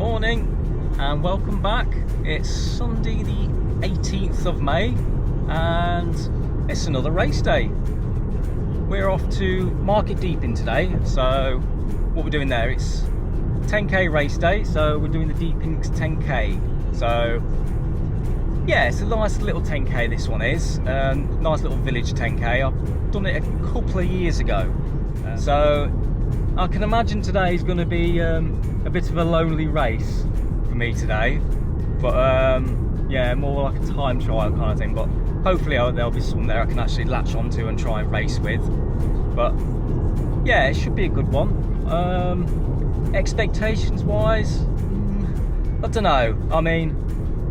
morning and welcome back. It's Sunday the 18th of May and it's another race day. We're off to Market Deeping today, so what we're doing there, it's 10k race day, so we're doing the Deepings 10k. So yeah, it's a nice little 10k this one is, nice little village 10k. I've done it a couple of years ago, so I can imagine today is going to be a bit of a lonely race for me today, but yeah, more like a time trial kind of thing, but hopefully there'll be someone there I can actually latch onto and try and race with. But yeah, it should be a good one. Expectations wise, I don't know. I mean,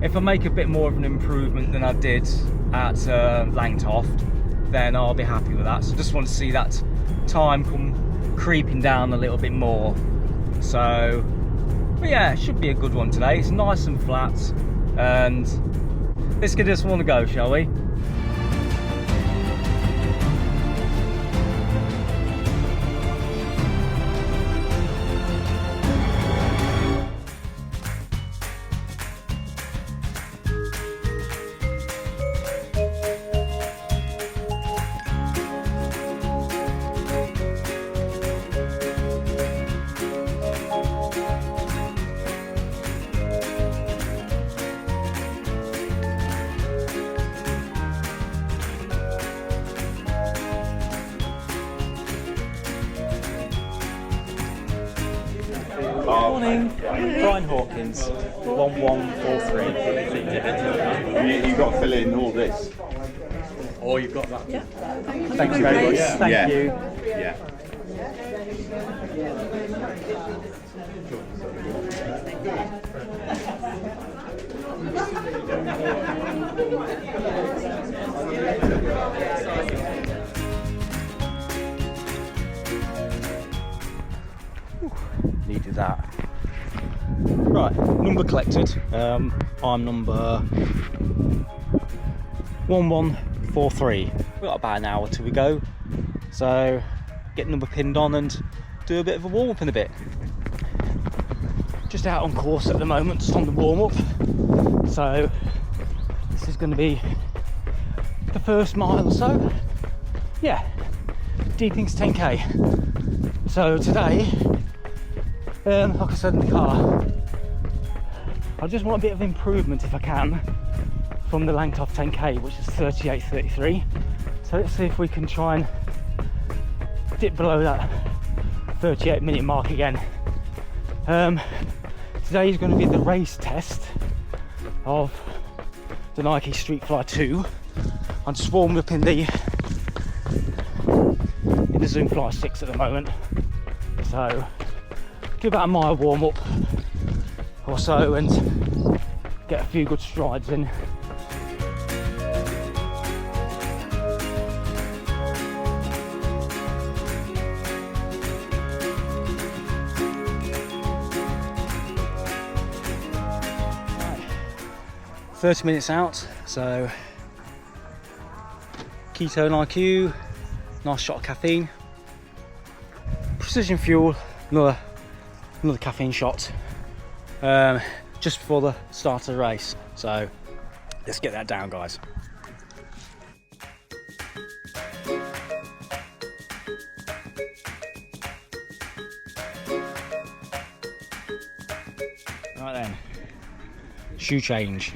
if I make a bit more of an improvement than I did at Langtoft, then I'll be happy with that. So just want to see that time come creeping down a little bit more. So but yeah, it should be a good one today. It's nice and flat, and let's give this one a go, shall we? Morning, Brian Hawkins, 1143. You've got to fill in all this. Oh, you've got that? Yeah. Thank you very much. Yeah. Thank you. Yeah. Needed that. Right, number collected. I'm number 1143. We've got about an hour till we go, so get number pinned on and do a bit of a warm up in a bit. Just out on course at the moment, just on the warm up. So this is going to be the first mile or so. Yeah, Deepings 10k. So today, like I said in the car, I just want a bit of improvement if I can from the Langtoft 10k, which is 38.33. So let's see if we can try and dip below that 38-minute mark again. Today is going to be the race test of the Nike StreakFly 2. I'm just warming up in the Zoomfly 6 at the moment, so do about a mile warm up or so and get a few good strides in. Right. 30 minutes out, so ketone IQ, nice shot of caffeine, precision fuel, another caffeine shot just before the start of the race. So let's get that down, guys. Right then, shoe change.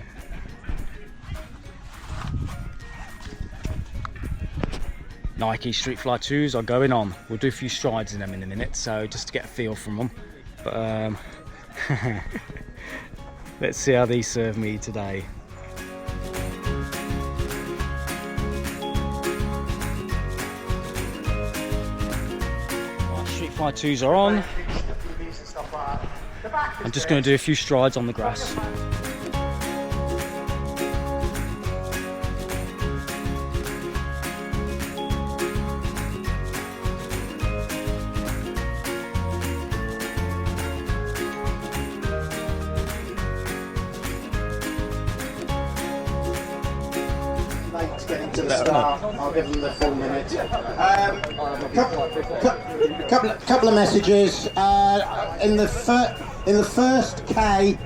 Nike StreakFly 2s are going on. We'll do a few strides in them in a minute, so just to get a feel from them. But let's see how these serve me today. Right, StreakFly 2s are on. I'm just going to do a few strides on the grass. To get into the start, I'll give them the full minute. Couple of messages. In the In the first K,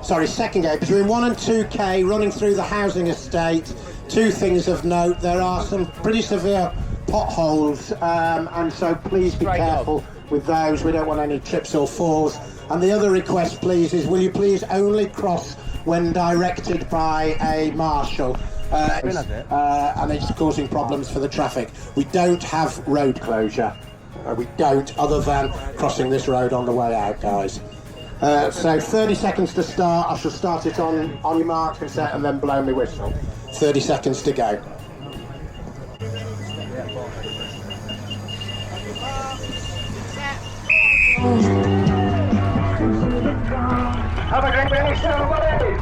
sorry, second K, between 1 and 2K, running through the housing estate, two things of note. There are some pretty severe potholes, and so please be careful with those. We don't want any trips or falls. And the other request, please, is will you please only cross when directed by a marshal? And it's causing problems for the traffic. We don't have road closure. We don't, other than crossing this road on the way out, guys. So 30 seconds to start. I shall start it on your mark and set, and then blow me whistle. 30 seconds to go. Have a drink, Benny, somebody!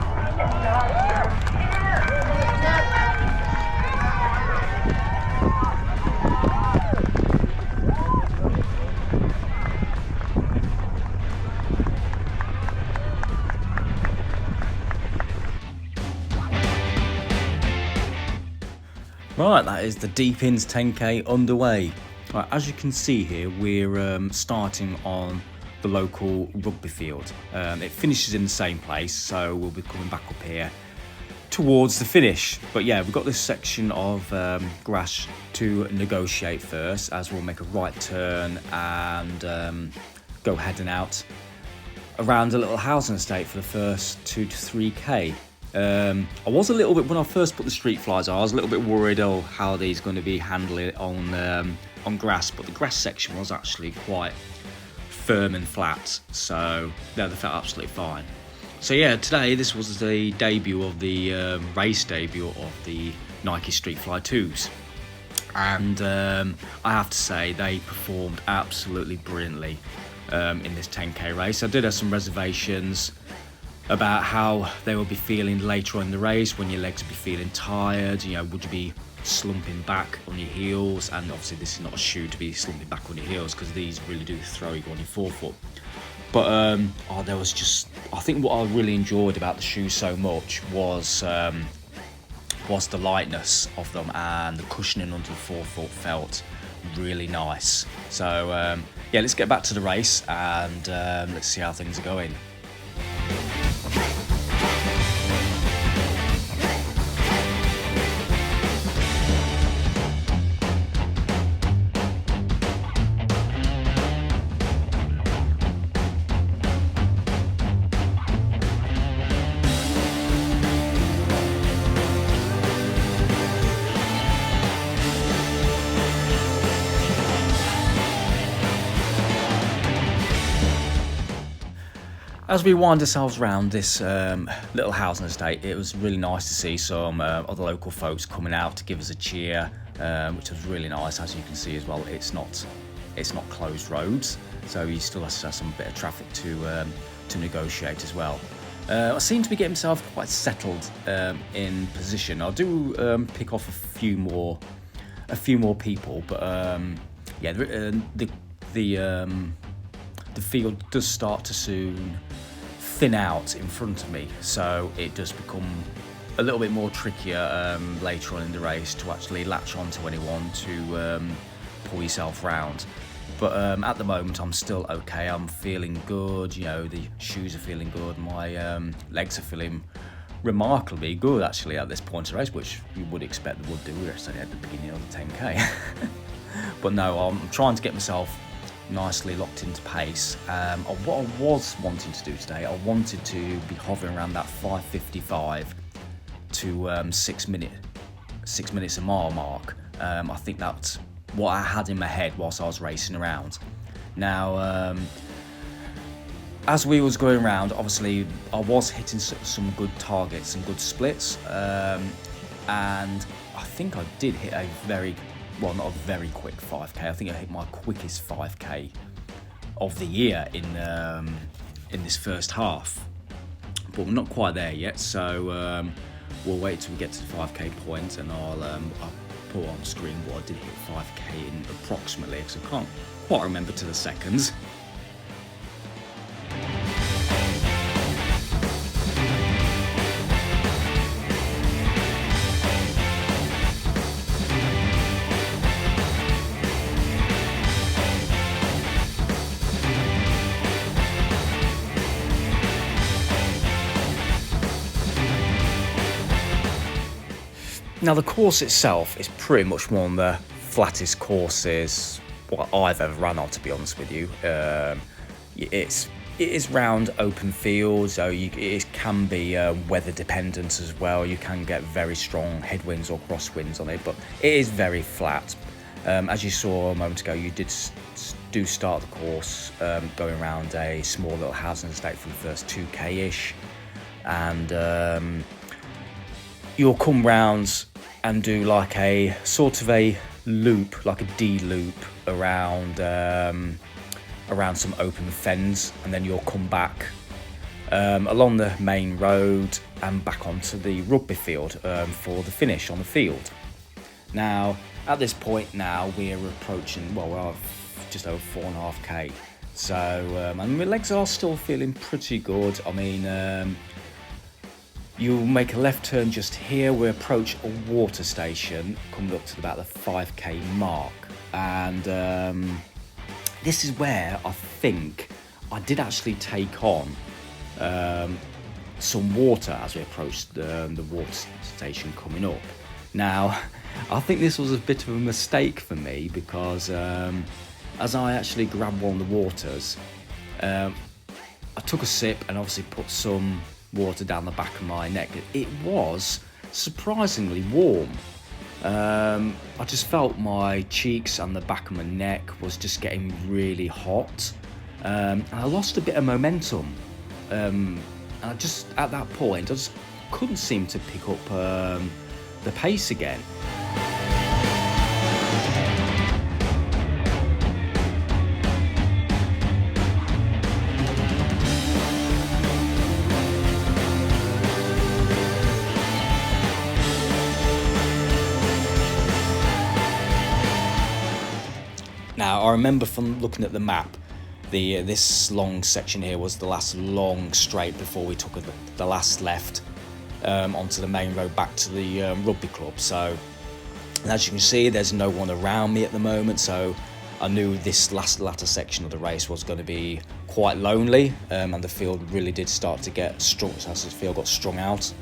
Right, that is the Deepings 10k underway. Right, as you can see here, we're starting on the local rugby field. It finishes in the same place, so we'll be coming back up here towards the finish. But yeah, we've got this section of grass to negotiate first, as we'll make a right turn and go heading out around a little housing estate for the first 2 to 3k. I was a little bit, when I first put the StreakFlies on, I was a little bit worried, how these going to be handling on grass, but the grass section was actually quite firm and flat, so yeah, they felt absolutely fine. So yeah, today this was the debut of the race debut of the Nike StreakFly 2's, and I have to say they performed absolutely brilliantly in this 10k race. I did have some reservations about how they will be feeling later on in the race, when your legs will be feeling tired, you know, would you be slumping back on your heels? And obviously this is not a shoe to be slumping back on your heels, because these really do throw you on your forefoot. But there was just, I think what I really enjoyed about the shoes so much was the lightness of them, and the cushioning under the forefoot felt really nice. So yeah, let's get back to the race and let's see how things are going. As we wind ourselves around this little housing estate, it was really nice to see some other local folks coming out to give us a cheer, which was really nice. As you can see as well, it's not closed roads, so you still have some bit of traffic to negotiate as well. I seem to be getting myself quite settled in position. I do pick off a few more people, but yeah, the field does start to soon thin out in front of me, so it does become a little bit more trickier later on in the race to actually latch onto anyone to pull yourself round. But at the moment I'm still okay. I'm feeling good, you know, the shoes are feeling good, my legs are feeling remarkably good actually at this point of the race, which you would expect they would do. We're only at the beginning of the 10k. But no, I'm trying to get myself nicely locked into pace. What I was wanting to do today, I wanted to be hovering around that 5:55 to 6 minutes a mile mark. I think that's what I had in my head whilst I was racing around. Now, as we was going around, obviously I was hitting some good targets, some good splits, and I think I did hit a not a very quick 5k. I think I hit my quickest 5k of the year in this first half, but we're not quite there yet. So we'll wait till we get to the 5k point, and I'll put on screen what I did hit 5k in approximately, because I can't quite remember to the seconds. Now the course itself is pretty much one of the flattest courses what I've ever run on, to be honest with you. It is round open field, so it can be weather dependent as well. You can get very strong headwinds or crosswinds on it, but it is very flat. As you saw a moment ago, you do start the course going around a small little housing estate for the first 2k-ish, and you'll come round and do like a sort of a loop, like a D loop around some open fens, and then you'll come back along the main road and back onto the rugby field for the finish on the field. Now at this point now we're approaching, well, we're just over 4.5k, so and my legs are still feeling pretty good. I mean, you'll make a left turn just here. We approach a water station coming up to about the 5k mark, and this is where I think I did actually take on some water as we approached the water station coming up. Now, I think this was a bit of a mistake for me, because as I actually grabbed one of the waters, I took a sip and obviously put some water down the back of my neck. It was surprisingly warm. I just felt my cheeks and the back of my neck was just getting really hot, and I lost a bit of momentum, and I just, at that point, I just couldn't seem to pick up the pace again. Now, I remember from looking at the map, this long section here was the last long straight before we took the last left onto the main road back to the rugby club. So, and as you can see, there's no one around me at the moment, so I knew this latter section of the race was going to be quite lonely, and the field really did start to get strong, as the field got strung out.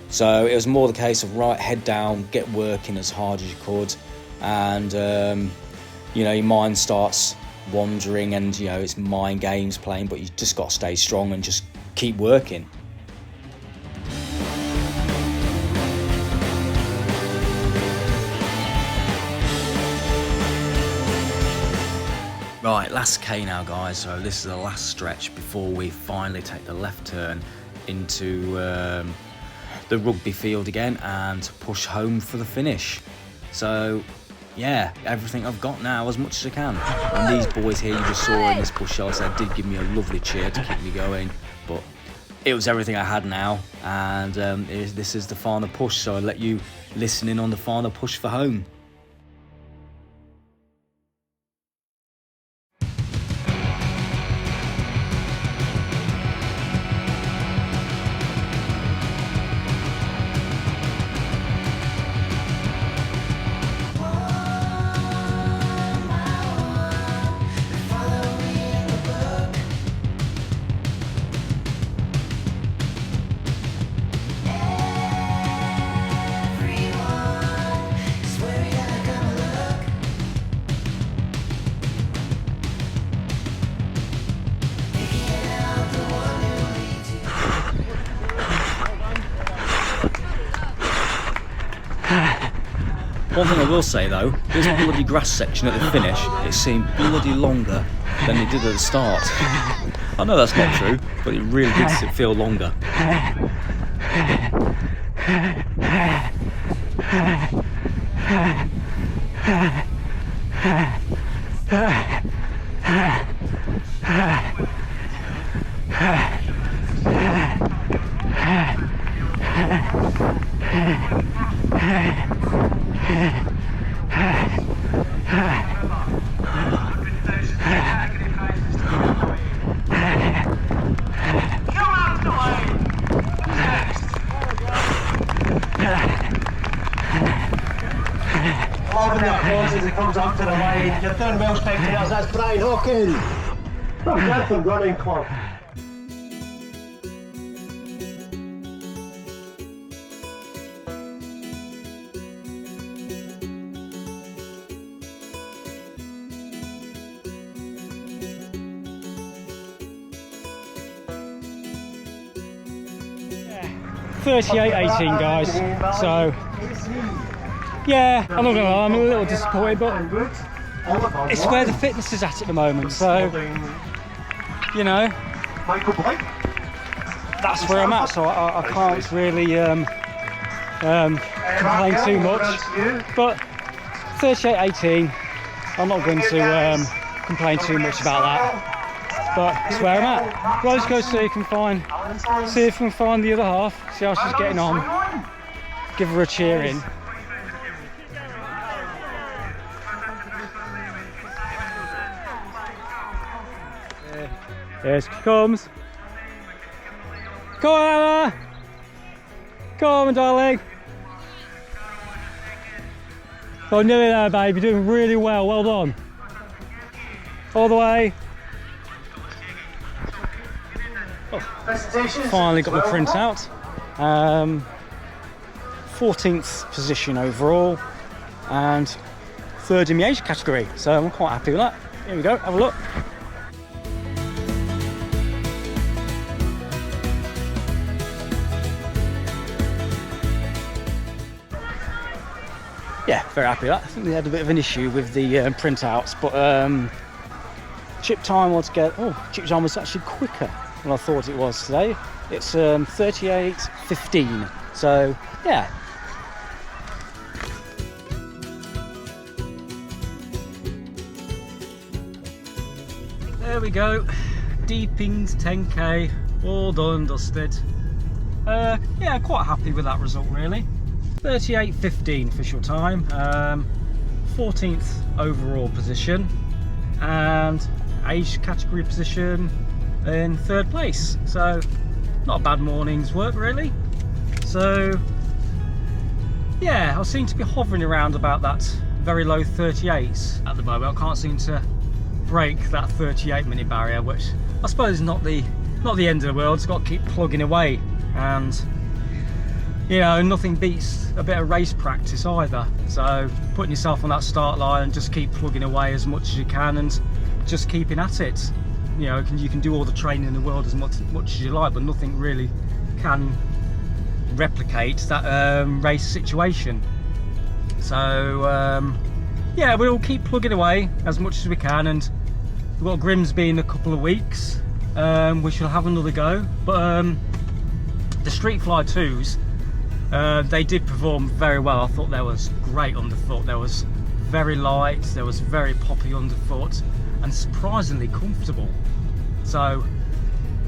So it was more the case of, right, head down, get working as hard as you could, and you know, your mind starts wandering, and you know, it's mind games playing, but you just got to stay strong and just keep working. Right, last K now, guys, so this is the last stretch before we finally take the left turn into the rugby field again and push home for the finish. So yeah, everything I've got now, as much as I can. And these boys here you just saw in this push shot, they did give me a lovely cheer to keep me going, but it was everything I had now, and this is the final push, so I'll let you listen in on the final push for home. One thing I will say though, this bloody grass section at the finish, it seemed bloody longer than it did at the start. I know that's not true, but it really did feel longer. Open the applause as it comes up to the line. You're doing well, spectators. That's Brian Hawkins from Grantham Running Club. 38.18 guys, so yeah, I'm not gonna lie, I'm a little disappointed, but it's where the fitness is at the moment, so you know, that's where I'm at, so I can't really complain too much, but 38.18, I'm not going to complain too much about that, but it's where I'm at. Well, let's go see if we can find the other half, see how she's getting on, give her a cheer in. Here she comes. Come on, Anna! Come on, darling! Oh, nearly there, babe. You're doing really well. Well done. All the way. Oh, finally got my print out. 14th position overall and 3rd in the age category. So I'm quite happy with that. Here we go. Have a look. Yeah, very happy with that. I think they had a bit of an issue with the printouts, but chip time chip time was actually quicker than I thought it was today. It's 38.15, so yeah. There we go, Deepings 10k, all done and dusted. Yeah, quite happy with that result really. 38.15 official time, 14th overall position, and age category position in 3rd place. So not a bad morning's work really. So yeah, I seem to be hovering around about that very low 38s at the moment. I can't seem to break that 38-minute barrier, which I suppose is not the end of the world. It's got to keep plugging away, and you know, nothing beats a bit of race practice either. So putting yourself on that start line and just keep plugging away as much as you can and just keeping at it. You know, you can do all the training in the world as much as you like, but nothing really can replicate that race situation. So yeah, we'll keep plugging away as much as we can, and we've got Grimsby in a couple of weeks. We shall have another go, but the StreakFly 2's, they did perform very well. I thought there was great underfoot, there was very light, there was very poppy underfoot, and surprisingly comfortable. So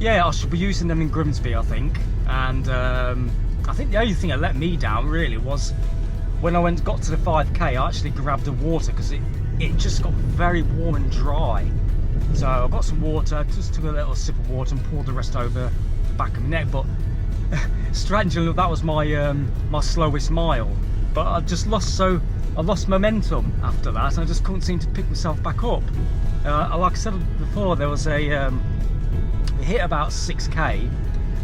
yeah, I should be using them in Grimsby, I think. And I think the only thing that let me down really was when I got to the 5k, I actually grabbed the water because it just got very warm and dry. So I got some water, just took a little sip of water and poured the rest over the back of my neck. But strangely enough, that was my my slowest mile. But I lost momentum after that, and I just couldn't seem to pick myself back up. Like I said before, there was we hit about 6k,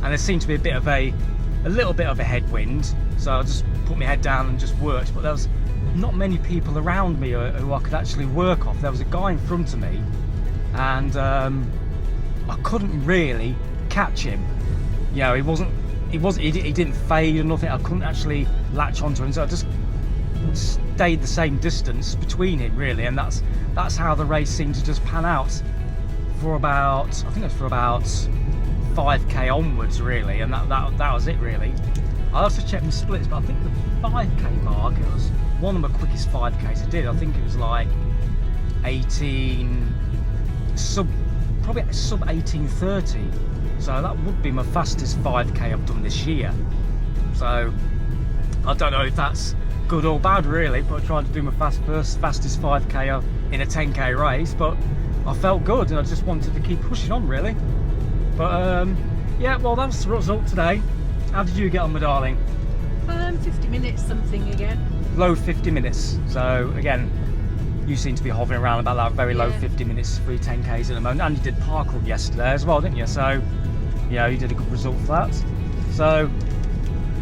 and there seemed to be a little bit of a headwind. So I just put my head down and just worked. But there was not many people around me who I could actually work off. There was a guy in front of me, and I couldn't really catch him. You know, he didn't fade or nothing. I couldn't actually latch onto him, so I just stayed the same distance between him really, and that's how the race seemed to just pan out for about, I think it was for about 5k onwards really, and that was it really. I also checked my splits, but I think the 5k mark, it was one of my quickest 5ks I did. I think it was like 18 probably sub 18:30. So that would be my fastest 5k I've done this year. So I don't know if that's good or bad really, but I tried to do my fastest 5k in a 10k race, but I felt good and I just wanted to keep pushing on really. But yeah, well, that's the result today. How did you get on, my darling? 50 minutes something again. Low 50 minutes. So again, you seem to be hovering around about that very low 50 minutes for your 10Ks at the moment. And you did parkrun yesterday as well, didn't you? So, you know, you did a good result for that. So,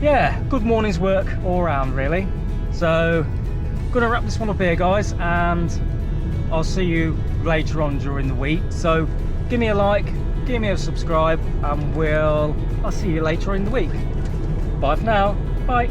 yeah, good morning's work all around, really. So, gonna wrap this one up here, guys, and I'll see you later on during the week. So, give me a like, give me a subscribe, and I'll see you later in the week. Bye for now. Bye.